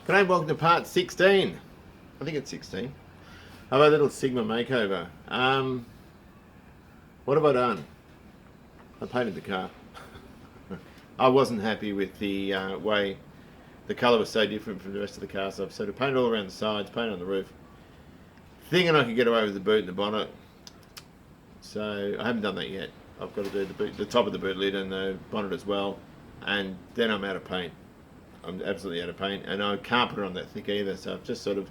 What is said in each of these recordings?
G'day, welcome to part 16. I think it's 16 of our little Sigma makeover. What have I done? I painted the car. I wasn't happy with the way the colour was so different from the rest of the car, so I've sort of painted all around the sides, painted on the roof. Thinking I could get away with the boot and the bonnet. So I haven't done that yet. I've got to do the top of the boot lid and the bonnet as well, and then I'm out of paint. I'm absolutely out of paint, and I can't put it on that thick either, so I've just sort of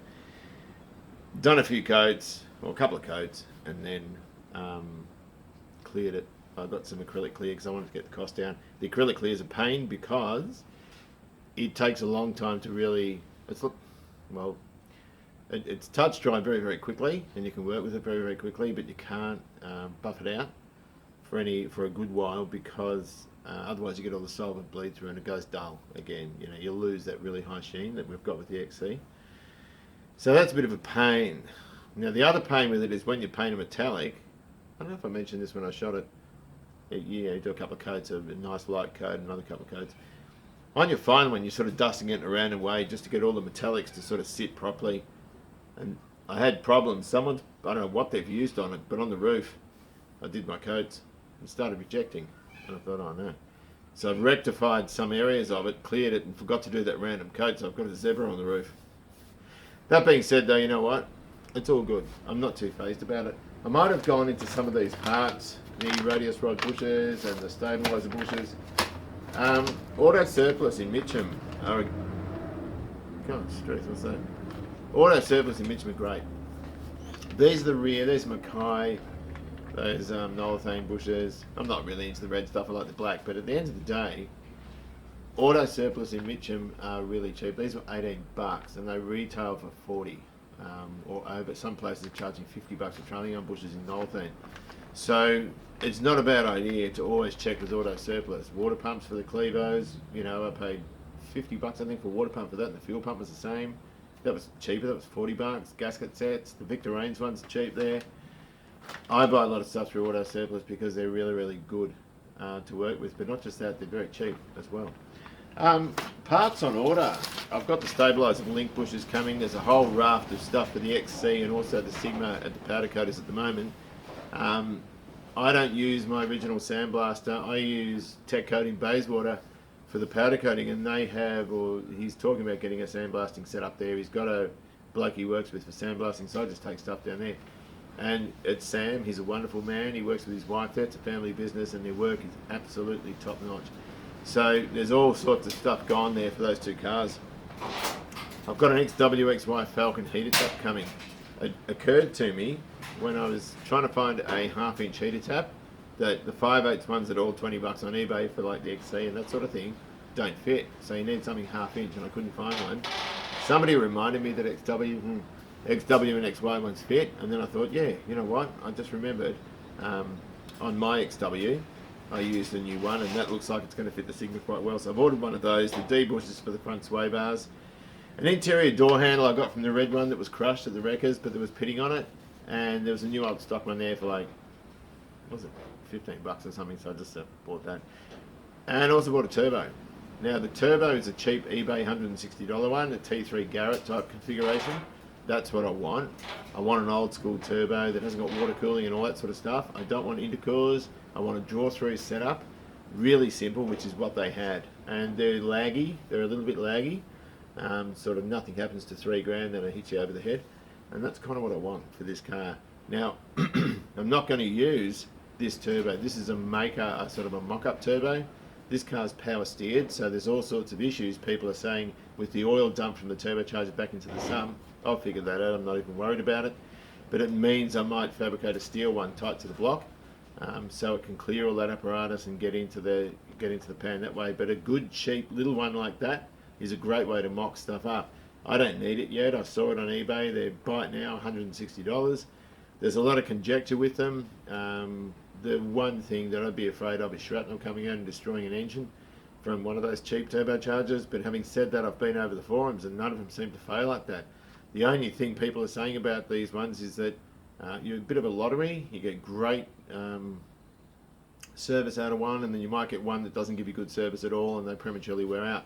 done a few coats, or a couple of coats, and then cleared it. I got some acrylic clear because I wanted to get the cost down. The acrylic clear is a pain because it takes a long time to really, it's touch dry very, very quickly, and you can work with it very, very quickly, but you can't buff it out for a good while because otherwise you get all the solvent bleed through and it goes dull again. You know, you'll lose that really high sheen that we've got with the XC. So that's a bit of a pain. Now the other pain with it is when you paint a metallic. I don't know if I mentioned this when I shot it. You do a couple of coats of a nice light coat and another couple of coats. On your fine one, you're sort of dusting it in a random way just to get all the metallics to sort of sit properly. And I had problems. I don't know what they've used on it, but on the roof, I did my coats and started rejecting. And I thought, oh no. So I've rectified some areas of it, cleared it, and forgot to do that random coat, so I've got a zebra on the roof. That being said though, you know what? It's all good. I'm not too phased about it. I might have gone into some of these parts, the radius rod bushes and the stabiliser bushes. Auto Surplus in Mitcham are... God, stress, what's that? Auto Surplus in Mitcham are great. These are the rear, there's Mackay, those Nolithane bushes. I'm not really into the red stuff, I like the black, but at the end of the day, Auto Surplus in Mitcham are really cheap. These were $18 and they retail for 40 or over. Some places are charging $50 for trailing on bushes in Nolithane. So it's not a bad idea to always check with Auto Surplus. Water pumps for the Clevos, you know, I paid $50 I think for a water pump for that, and the fuel pump was the same. That was cheaper, that was $40. Gasket sets, the Victor Rains ones are cheap there. I buy a lot of stuff through Auto Surplus because they're really, really good to work with, but not just that, they're very cheap as well. Parts on order. I've got the stabiliser link bushes coming. There's a whole raft of stuff for the XC and also the Sigma at the powder coaters at the moment. I don't use my original sandblaster. I use Tech Coating Bayswater for the powder coating, and they have, or he's talking about getting a sandblasting set up there. He's got a bloke he works with for sandblasting, so I just take stuff down there. And it's Sam, he's a wonderful man, he works with his wife there, it's a family business and their work is absolutely top notch. So there's all sorts of stuff gone there for those two cars. I've got an XWXY Falcon heater tap coming. It occurred to me when I was trying to find a 1/2-inch heater tap that the 5/8 ones that are all $20 on eBay for like the XC and that sort of thing don't fit. So you need something 1/2 inch and I couldn't find one. Somebody reminded me that XW and XY ones fit, and then I thought, yeah, you know what? I just remembered on my XW, I used a new one, and that looks like it's going to fit the Sigma quite well. So I've ordered one of those. The D bushes for the front sway bars, an interior door handle I got from the red one that was crushed at the wreckers, but there was pitting on it, and there was a new old stock one there for like, what was it, $15 or something. So I just bought that, and also bought a turbo. Now the turbo is a cheap eBay $160 one, a T3 Garrett type configuration. That's what I want. I want an old school turbo that hasn't got water cooling and all that sort of stuff. I don't want intercoolers. I want a draw-through setup. Really simple, which is what they had. And they're laggy. They're a little bit laggy. Sort of nothing happens to $3,000, then it hits you over the head. And that's kind of what I want for this car. Now, I'm not going to use this turbo. This is a sort of a mock-up turbo. This car's power steered, so there's all sorts of issues. People are saying with the oil dumped from the turbocharger back into the sump. I'll figure that out, I'm not even worried about it. But it means I might fabricate a steel one tight to the block so it can clear all that apparatus and get into the pan that way. But a good cheap little one like that is a great way to mock stuff up. I don't need it yet. I saw it on eBay. They're buy it now $160. There's a lot of conjecture with them. The one thing that I'd be afraid of is shrapnel coming out and destroying an engine from one of those cheap turbochargers. But having said that, I've been over the forums and none of them seem to fail like that. The only thing people are saying about these ones is that you're a bit of a lottery. You get great service out of one, and then you might get one that doesn't give you good service at all and they prematurely wear out.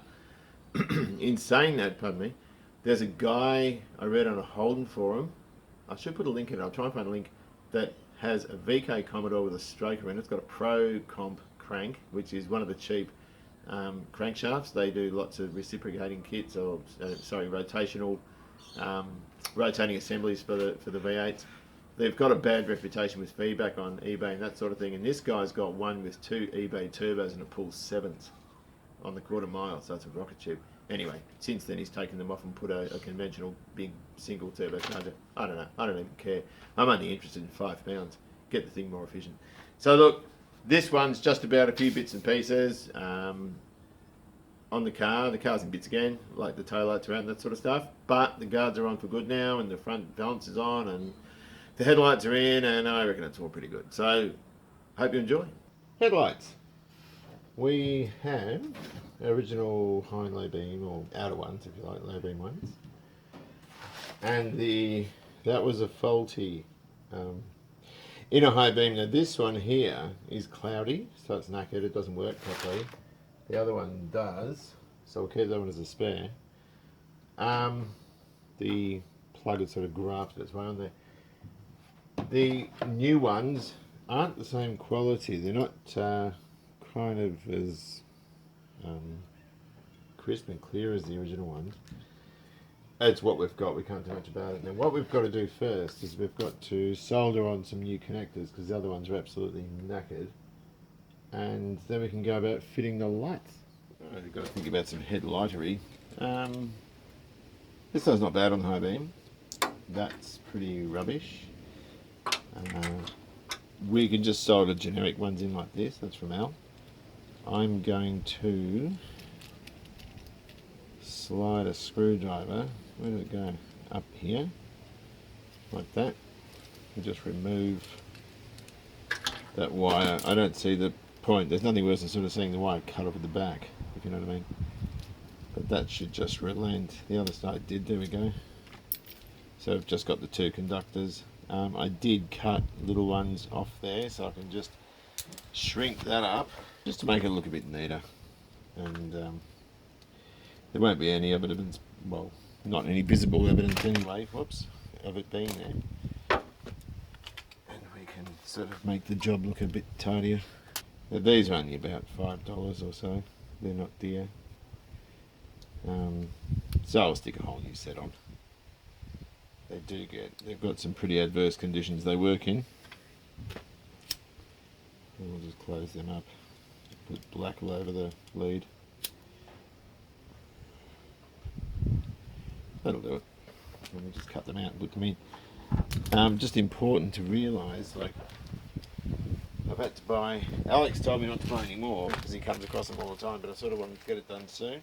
In saying that, pardon me, There's a guy I read on a Holden forum. I should put a link in it. I'll try and find a link that has a VK Commodore with a stroker in it. It's got a Pro Comp crank, which is one of the cheap crankshafts. They do lots of reciprocating kits, or rotational rotating assemblies for the V8s. They've got a bad reputation with feedback on eBay and that sort of thing. And this guy's got one with 2 eBay turbos and it pulls 7s on the quarter mile, so it's a rocket ship. Anyway, since then he's taken them off and put a conventional big single turbocharger. I don't know. I don't even care. I'm only interested in £5. Get the thing more efficient. So look, this one's just about a few bits and pieces on the car. The car's in bits again, like the taillights around, that sort of stuff. But the guards are on for good now, and the front balance is on, and the headlights are in, and I reckon it's all pretty good. So, hope you enjoy. Headlights. We have original high and low beam, or outer ones if you like, low beam ones. And that was a faulty inner high beam. Now this one here is cloudy, so it's knackered, it doesn't work properly. The other one does, so we'll keep that one as a spare. The plug is sort of grafted its way on there. The new ones aren't the same quality. They're not kind of as crisp and clear as the original ones. It's what we've got. We can't do much about it. Now what we've got to do first is we've got to solder on some new connectors, because the other ones are absolutely knackered. And then we can go about fitting the lights. We've got to think about some headlightery. This one's not bad on the high beam. That's pretty rubbish. We can just solder generic ones in like this. That's from Al. I'm going to slide a screwdriver. Where did it go? Up here, like that, and just remove that wire. I don't see the point. There's nothing worse than sort of seeing the wire cut off at the back, if you know what I mean. But that should just relent. The other side did. There we go. So I've just got the 2 conductors. I did cut little ones off there, so I can just shrink that up just to make it look a bit neater. And there won't be any evidence, well, not any visible evidence anyway, whoops, of it being there. And we can sort of make the job look a bit tidier. Now, these are only about $5 or so. They're not dear. So I'll stick a whole new set on. They've got some pretty adverse conditions they work in. And we'll just close them up. Put black all over the lead. That'll do it. And we'll just cut them out and put them in. Just important to realise, like, I've had to buy, Alex told me not to buy any more because he comes across them all the time, but I sort of wanted to get it done soon.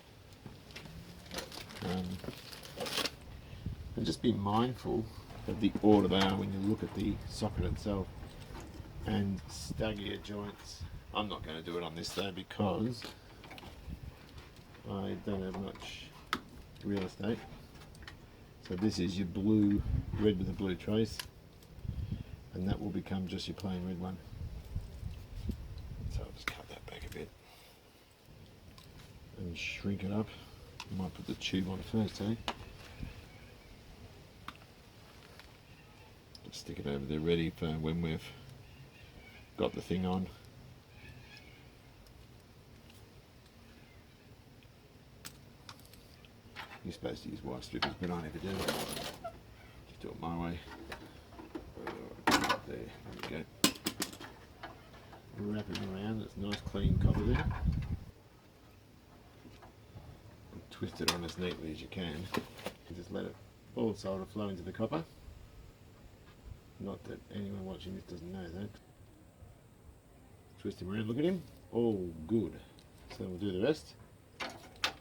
And just be mindful of the order they are when you look at the socket itself. And stagger your joints. I'm not going to do it on this though, because I don't have much real estate. So this is your blue, red with a blue trace, and that will become just your plain red one. So I'll just cut that back a bit and shrink it up. I might put the tube on first, eh? Just stick it over there ready for when we've got the thing on. You're supposed to use wire strippers, but I never do. Just do it my way. There we go. Wrap it around. That's nice clean copper there. And twist it on as neatly as you can. And just let it all solder flow into the copper. Not that anyone watching this doesn't know that. Twist him around, look at him. All good. So we'll do the rest,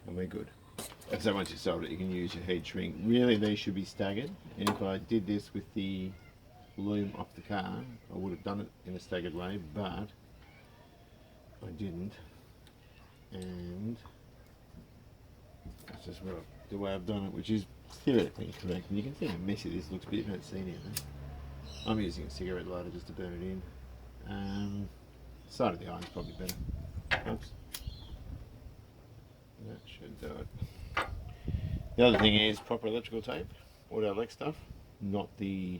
and we're good. And so once you solder it, you can use your heat shrink. Really, they should be staggered. And if I did this with the loom off the car, I would have done it in a staggered way, but I didn't. And that's just the way I've done it, which is theoretically correct. And you can see how messy this looks, but you don't see anything. I'm using a cigarette lighter just to burn it in. Side of the iron's probably better. Oops. That should do it. The other thing is proper electrical tape, auto elect stuff, not the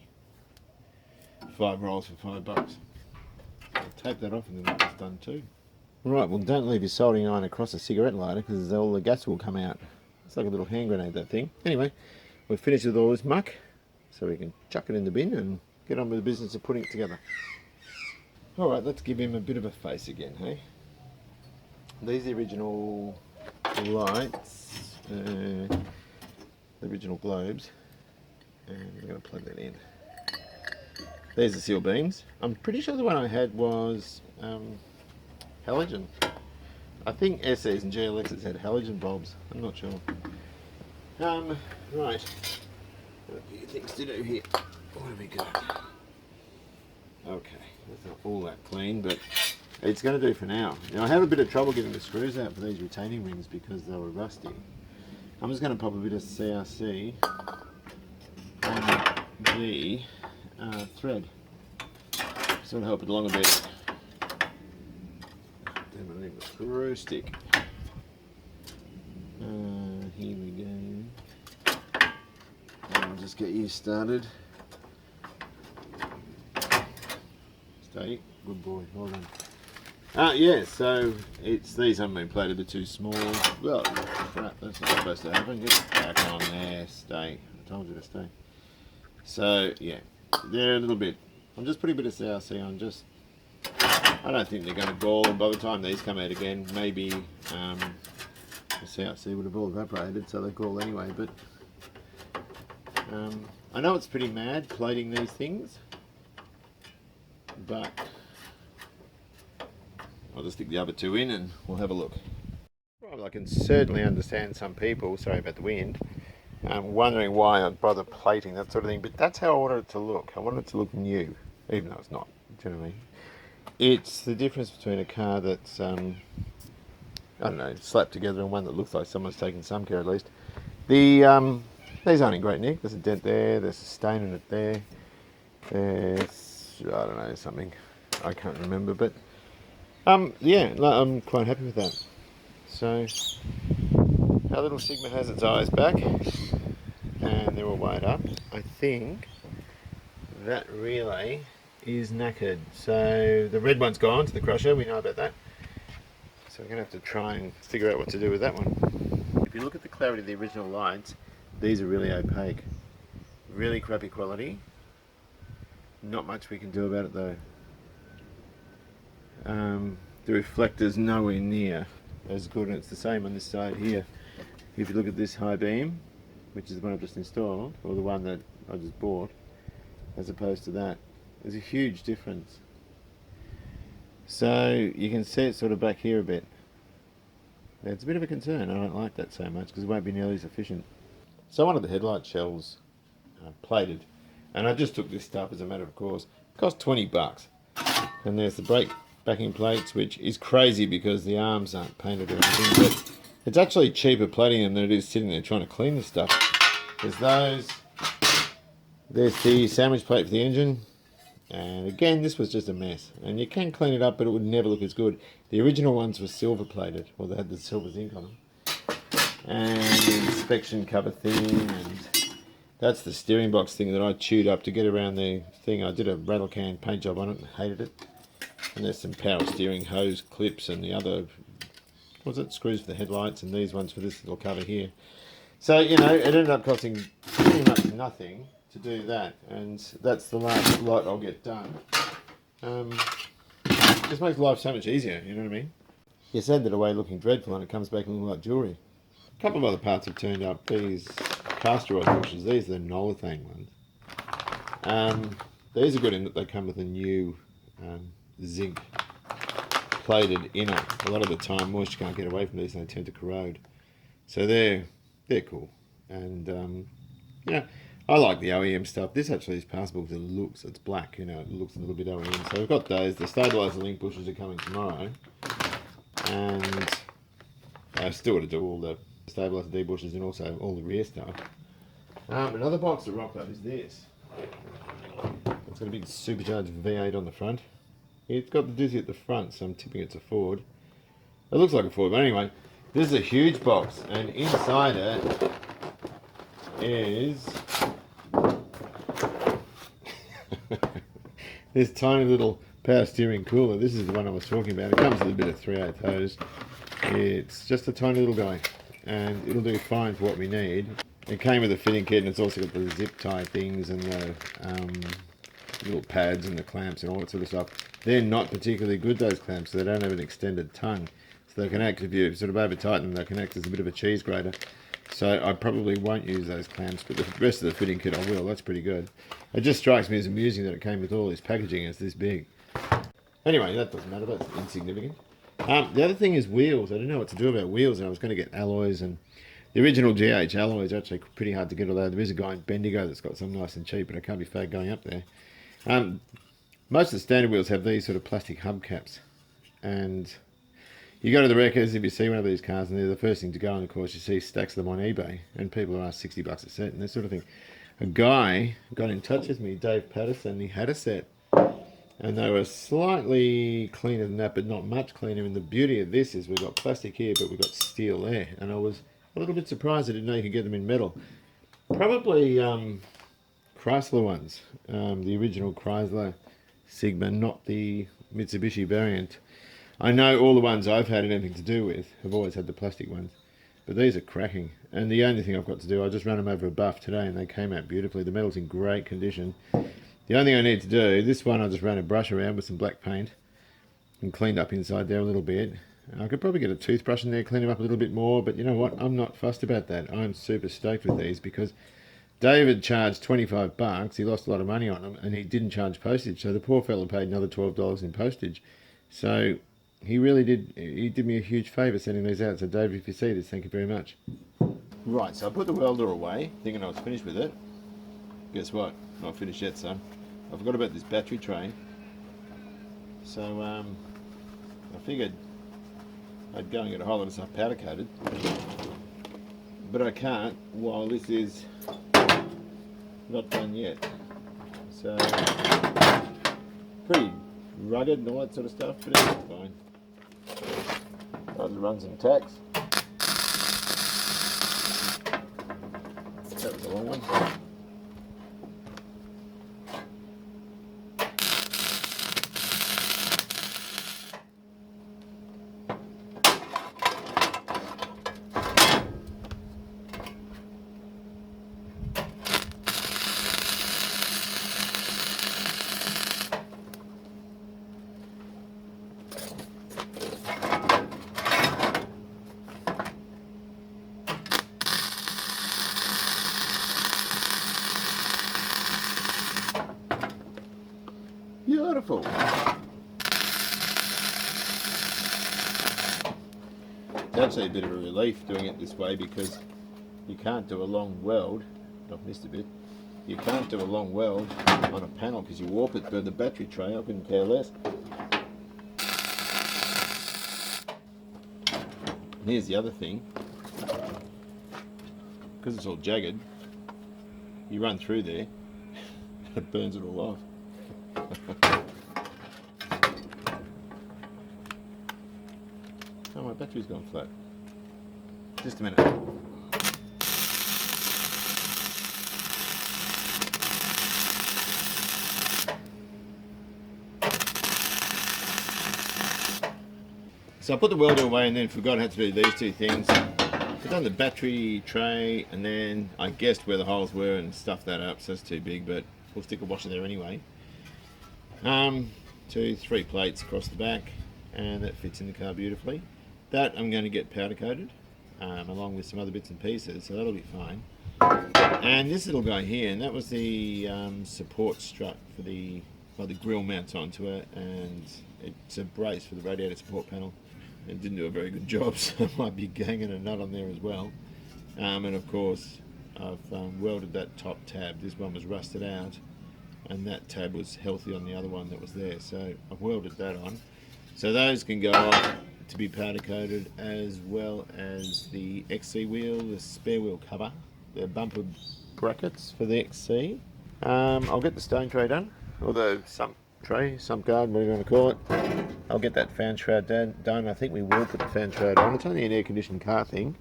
5 rolls for $5. I'll tape that off and then that's done too. Right, well don't leave your soldering iron across a cigarette lighter because all the gas will come out. It's like a little hand grenade, that thing. Anyway, we're finished with all this muck, so we can chuck it in the bin and get on with the business of putting it together. Alright, let's give him a bit of a face again, hey? These are the original lights, the original globes, and we're going to plug that in. There's the seal beams. I'm pretty sure the one I had was halogen. I think SEs and GLXs had halogen bulbs. I'm not sure. Right. A few things to do here. What have we got? Okay, that's not all that clean, but it's going to do for now. Now I have a bit of trouble getting the screws out for these retaining rings because they were rusty. I'm just going to pop a bit of CRC on the thread. So it'll help it along a bit. Then I need the screw stick. Here we go. I'll just get you started. Stay. Good boy. Well done. Yeah, so it's these haven't been plated, they're too small. Well, crap, that's not supposed to happen. Get back on there. Stay. I told you to stay. So, yeah, they're a little bit. I'm just putting a bit of CRC on. Just, I don't think they're going to gall, and by the time these come out again, maybe the CRC would have all evaporated, so they gall anyway. But I know it's pretty mad plating these things, but I'll just stick the other two in and we'll have a look. Well, I can certainly understand some people, sorry about the wind, wondering why I'd bother plating, that sort of thing, but that's how I wanted it to look. I wanted it to look new, even though it's not, do you know what I mean? It's the difference between a car that's, I don't know, slapped together and one that looks like someone's taken some care at least. These aren't in great nick. There's a dent there, there's a stain in it there, there's, I don't know, something, I can't remember, but yeah, I'm quite happy with that. So, our little Sigma has its eyes back, and they're all wired up. I think that relay is knackered. So, the red one's gone to the crusher, we know about that. So, we're going to have to try and figure out what to do with that one. If you look at the clarity of the original lights, these are really opaque. Really crappy quality. Not much we can do about it though. The reflector's nowhere near as good, and it's the same on this side here. If you look at this high beam, which is the one I've just installed, or the one that I just bought, as opposed to that, there's a huge difference. So you can see it sort of back here a bit. It's a bit of a concern. I don't like that so much because it won't be nearly as efficient. So one of the headlight shells plated, and I just took this stuff as a matter of course. It cost $20, and there's the brake backing plates, which is crazy because the arms aren't painted or anything, but it's actually cheaper plating them than it is sitting there trying to clean this stuff. There's the sandwich plate for the engine, and again this was just a mess, and you can clean it up but it would never look as good. The original ones were silver plated, well they had the silver zinc on them, and the inspection cover thing, and that's the steering box thing that I chewed up to get around the thing. I did a rattle can paint job on it and hated it. And there's some power steering hose clips and the other, what's it, screws for the headlights, and these ones for this little cover here. So, you know, it ended up costing pretty much nothing to do that, and that's the last lot I'll get done. It just makes life so much easier, you know what I mean? You send it away looking dreadful and it comes back looking like jewellery. A couple of other parts have turned up. These caster rod bushers, these are the Nolithane ones. These are good in that they come with a new zinc plated inner. A lot of the time moisture can't get away from these and they tend to corrode. So they're cool. And yeah, I like the OEM stuff. This actually is passable because it looks, it's black, you know, it looks a little bit OEM. So we've got those. The stabilizer link bushers are coming tomorrow. And I've still got to do all the stabilizer D bushers and also all the rear stuff. Another box that rocked up is this. It's got a big supercharged V8 on the front. It's got the dizzy at the front, so I'm tipping it's a Ford. It looks like a Ford, but anyway, this is a huge box, and inside it is this tiny little power steering cooler. This is the one I was talking about. It comes with a bit of 3/8 hose. It's just a tiny little guy, and it'll do fine for what we need. It came with a fitting kit, and it's also got the zip tie things and the little pads and the clamps and all that sort of stuff. They're not particularly good, those clamps, so they don't have an extended tongue. So they can act, if you sort of over tighten them, they can act as a bit of a cheese grater. So I probably won't use those clamps, but the rest of the fitting kit I will. That's pretty good. It just strikes me as amusing that it came with all this packaging. It's this big. Anyway, that doesn't matter. That's insignificant. The other thing is wheels. I didn't know what to do about wheels, and I was going to get alloys. And the original GH alloys are actually pretty hard to get, although there is a guy in Bendigo that's got some nice and cheap, but I can't be fagged going up there. Most of the standard wheels have these sort of plastic hubcaps, and you go to the wreckers if you see one of these cars, and they're the first thing to go, and of course you see stacks of them on eBay, and people are asked $60 a set and this sort of thing. A guy got in touch with me, Dave Patterson. He had a set, and they were slightly cleaner than that, but not much cleaner. And the beauty of this is we've got plastic here, but we've got steel there, and I was a little bit surprised I didn't know you could get them in metal. Probably Chrysler ones, the original Chrysler Sigma, not the Mitsubishi variant. I know all the ones I've had anything to do with have always had the plastic ones, but these are cracking. And the only thing I've got to do, I just ran them over a buff today and they came out beautifully. The metal's in great condition. The only thing I need to do, this one I just ran a brush around with some black paint and cleaned up inside there a little bit. I could probably get a toothbrush in there, clean them up a little bit more, but you know what, I'm not fussed about that. I'm super stoked with these because David charged $25. He lost a lot of money on them, and he didn't charge postage. So the poor fella paid another $12 in postage. So he really did. He did me a huge favour sending these out. So Dave, if you see this, thank you very much. Right. So I put the welder away, thinking I was finished with it. Guess what? Not finished yet, son. I forgot about this battery tray. So I figured I'd go and get a whole lot of stuff powder coated, but I can't while this is not done yet. So pretty rugged and all that sort of stuff, but it's fine. I'll run some tacks. That was a long one. Beautiful. It's actually a bit of a relief doing it this way because you can't do a long weld. I've missed a bit. You can't do a long weld on a panel because you warp it, but the battery tray, I couldn't care less. And here's the other thing. Because it's all jagged, you run through there, it burns it all off. Oh, my battery's gone flat. Just a minute. So I put the welder away and then forgot how to do these two things. I've done the battery tray and then I guessed where the holes were and stuffed that up, so it's too big, but we'll stick a washer there anyway. 2, 3 plates across the back, and that fits in the car beautifully. That I'm going to get powder coated along with some other bits and pieces, so that'll be fine. And this little guy here, and that was the support strut for the grill mounts onto it, and it's a brace for the radiator support panel. It didn't do a very good job, so I might be ganging a nut on there as well. And of course I've welded that top tab. This one was rusted out and that tab was healthy on the other one that was there, so I've welded that on. So those can go off to be powder coated, as well as the XC wheel, the spare wheel cover, the bumper brackets for the XC. I'll get the stone tray done, or the sump tray, sump guard, whatever you want to call it. I'll get that fan shroud done. I think we will put the fan shroud on. It's only an air conditioned car thing.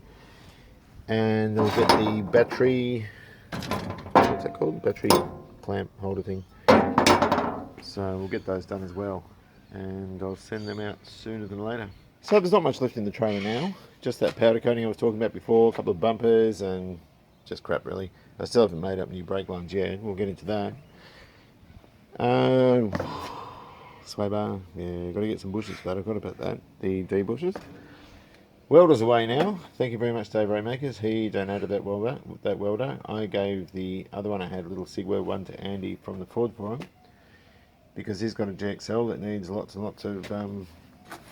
And we'll get the battery what's that called? Battery clamp holder thing. So we'll get those done as well, and I'll send them out sooner than later. So there's not much left in the trailer now, just that powder coating I was talking about before, a couple of bumpers and just crap really. I still haven't made up new brake lines yet, we'll get into that. Sway bar, yeah, got to get some bushes for that, I forgot about that, the D bushes. Welder's away now. Thank you very much, Dave Raymakers. He donated that welder. I gave the other one I had, a little Sigwell one, to Andy from the Ford Forum, because he's got a GXL that needs lots and lots of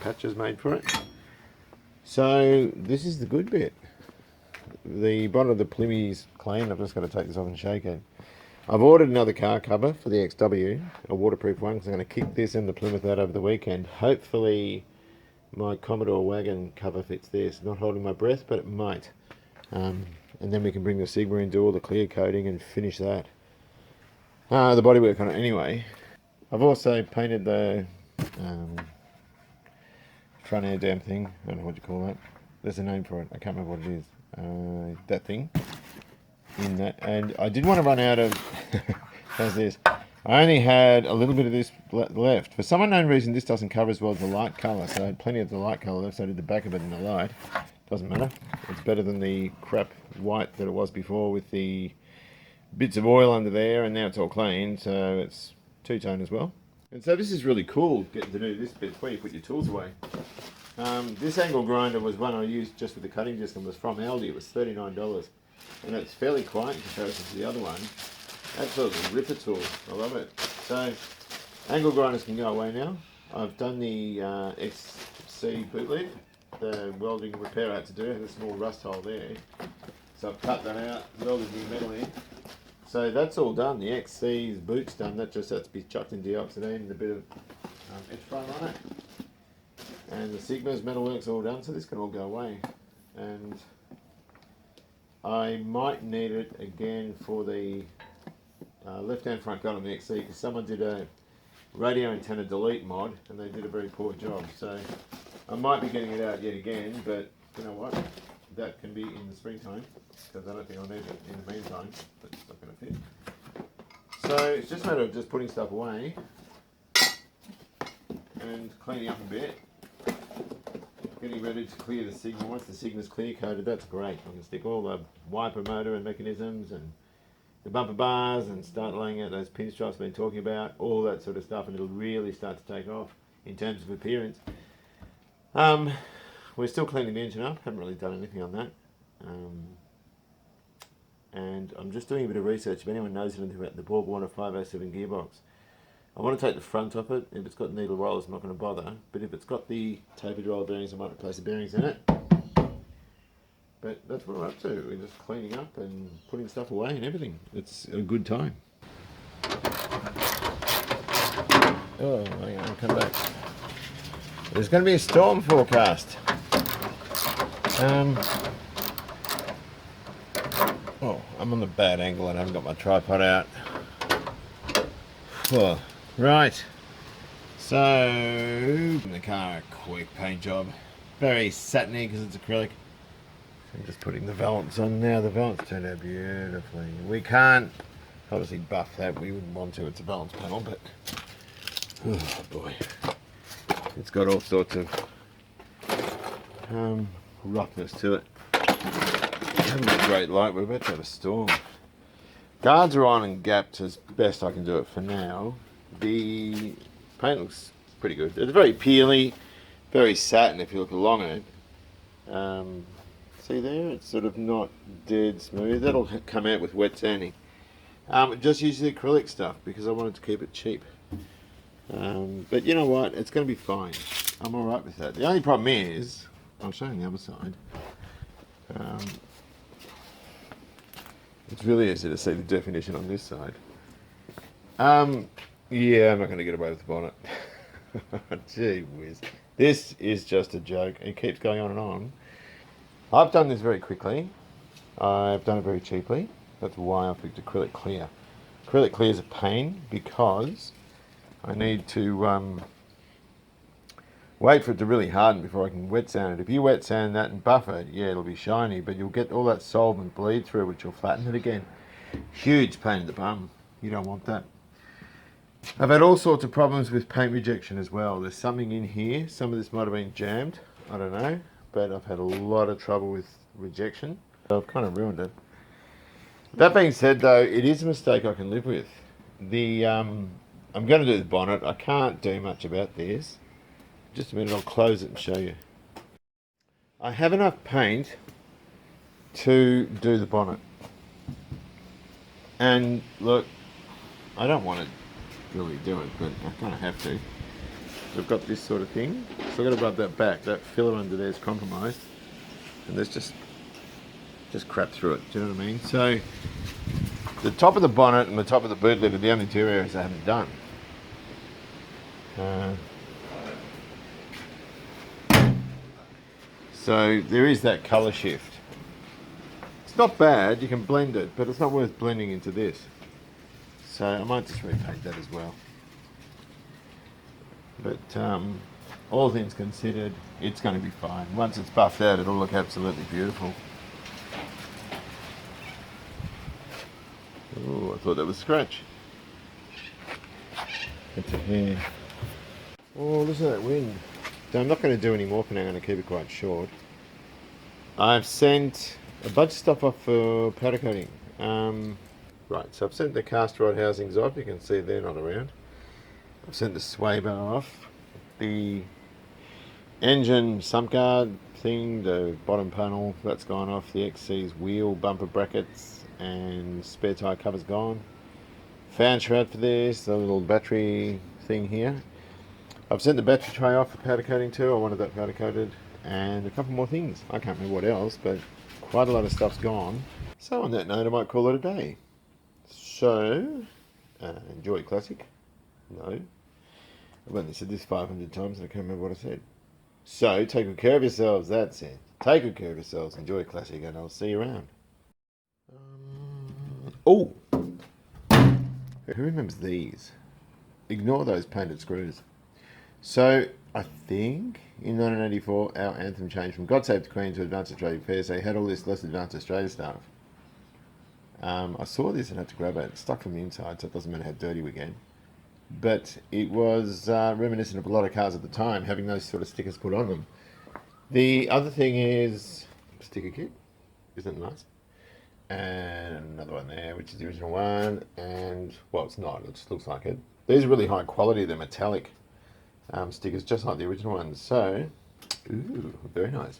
patches made for it. So this is the good bit. The bottom of the Plymouth's clean. I've just got to take this off and shake it. I've ordered another car cover for the XW, a waterproof one, because I'm going to kick this and the Plymouth out over the weekend. Hopefully my Commodore wagon cover fits this. Not holding my breath, but it might. And then we can bring the Sigma in, do all the clear coating and finish that. The bodywork on it anyway. I've also painted the front air damn thing. I don't know what you call that. There's a name for it. I can't remember what it is. That thing. In that. And I did want to run out of... How's this? I only had a little bit of this left. For some unknown reason, this doesn't cover as well as the light colour. So I had plenty of the light colour left, so I did the back of it in the light. Doesn't matter. It's better than the crap white that it was before with the bits of oil under there, and now it's all clean, so it's two-tone as well. And so this is really cool, getting to do this bit where you put your tools away. This angle grinder was one I used just with the cutting disc and was from Aldi. It was $39, and it's fairly quiet in comparison to the other one. Absolutely ripper tool. I love it. So angle grinders can go away now. I've done the XC boot lid. The welding repair I had to do. There's a small rust hole there. So I've cut that out, welded new metal in. So that's all done. The XC's boot's done. That just has to be chucked in deoxidine and a bit of edge frame on it. And the Sigma's metalwork's all done, so this can all go away. And I might need it again for the left-hand front guard on the XC, because someone did a radio antenna delete mod and they did a very poor job. So I might be getting it out yet again, but you know what? That can be in the springtime, because I don't think I'll need it in the meantime, but it's not going to fit. So it's just a matter of just putting stuff away and cleaning up a bit, getting ready to clear the Sigma. Once the Sigma's clear coated, that's great. I can stick all the wiper motor and mechanisms and the bumper bars and start laying out those pinstripes I've been talking about, all that sort of stuff, and it'll really start to take off in terms of appearance. We're still cleaning the engine up, haven't really done anything on that. And I'm just doing a bit of research. If anyone knows anything about the Borg Warner 507 gearbox, I want to take the front off it. If it's got needle rollers, I'm not going to bother. But if it's got the tapered roller bearings, I might replace the bearings in it. But that's what we're up to. We're just cleaning up and putting stuff away and everything. It's a good time. Oh, hang on, I'll come back. There's going to be a storm forecast. Oh, I'm on the bad angle and I haven't got my tripod out. Oh, right. So, in the car, a quick paint job. Very satiny because it's acrylic. I'm just putting the valance on now. The valance turned out beautifully. We can't obviously buff that. We wouldn't want to. It's a valance panel, but oh boy, it's got all sorts of roughness to it. Having a great light. We're about to have a storm. Guards are on and gapped as best I can do it for now. The paint looks pretty good. It's very peely, very satin if you look along it. See there? It's sort of not dead smooth. That'll come out with wet sanding. Just use the acrylic stuff because I wanted to keep it cheap. But you know what? It's going to be fine. I'm alright with that. The only problem is, I'll show you the other side. It's really easy to see the definition on this side. Yeah, I'm not going to get away with the bonnet. Gee whiz. This is just a joke. It keeps going on and on. I've done this very quickly. I've done it very cheaply. That's why I picked acrylic clear. Acrylic clear is a pain because I need to wait for it to really harden before I can wet sand it. If you wet sand that and buff it, yeah, it'll be shiny, but you'll get all that solvent bleed through, which will flatten it again. Huge pain in the bum. You don't want that. I've had all sorts of problems with paint rejection as well. There's something in here. Some of this might have been jammed. I don't know. But I've had a lot of trouble with rejection. So I've kind of ruined it. That being said, though, it is a mistake I can live with. I'm going to do the bonnet. I can't do much about this. Just a minute, I'll close it and show you. I have enough paint to do the bonnet. And look, I don't want to really do it, but I kind of have to. I've got this sort of thing, so I've got to rub that back. That filler under there is compromised, and there's just crap through it. Do you know what I mean? So the top of the bonnet and the top of the boot lid are the only two areas I haven't done. So there is that colour shift. It's not bad, you can blend it, but it's not worth blending into this. So I might just repaint that as well. But all things considered, it's going to be fine. Once it's buffed out, it'll look absolutely beautiful. Oh, I thought that was scratch. It's a hair. Oh, listen to that wind. So I'm not going to do any more for now, I'm going to keep it quite short. I've sent a bunch of stuff off for powder coating. Right, so I've sent the cast rod housings off, you can see they're not around. I've sent the sway bar off. The engine sump guard thing, the bottom panel, that's gone off. The XC's wheel bumper brackets and spare tyre cover's gone. Fan shroud for this, the little battery thing here. I've sent the battery tray off for powder coating too. I wanted that powder coated, and a couple more things. I can't remember what else, but quite a lot of stuff's gone. So on that note, I might call it a day. So, enjoy classic. No. I've only said this 500 times and I can't remember what I said. So, take good care of yourselves, that's it. Take good care of yourselves, enjoy classic, and I'll see you around. Oh! Who remembers these? Ignore those painted screws. So, I think in 1984 our anthem changed from God Save the Queen to Advanced Australia Fair, so you had all this less Advanced Australia stuff. I saw this and had to grab it. It's stuck from the inside, so it doesn't matter how dirty we get. But it was reminiscent of a lot of cars at the time, having those sort of stickers put on them. The other thing is sticker kit. Isn't it nice? And another one there, which is the original one. And, well, it's not. It just looks like it. These are really high quality. They're metallic stickers, just like the original ones. So, ooh, very nice.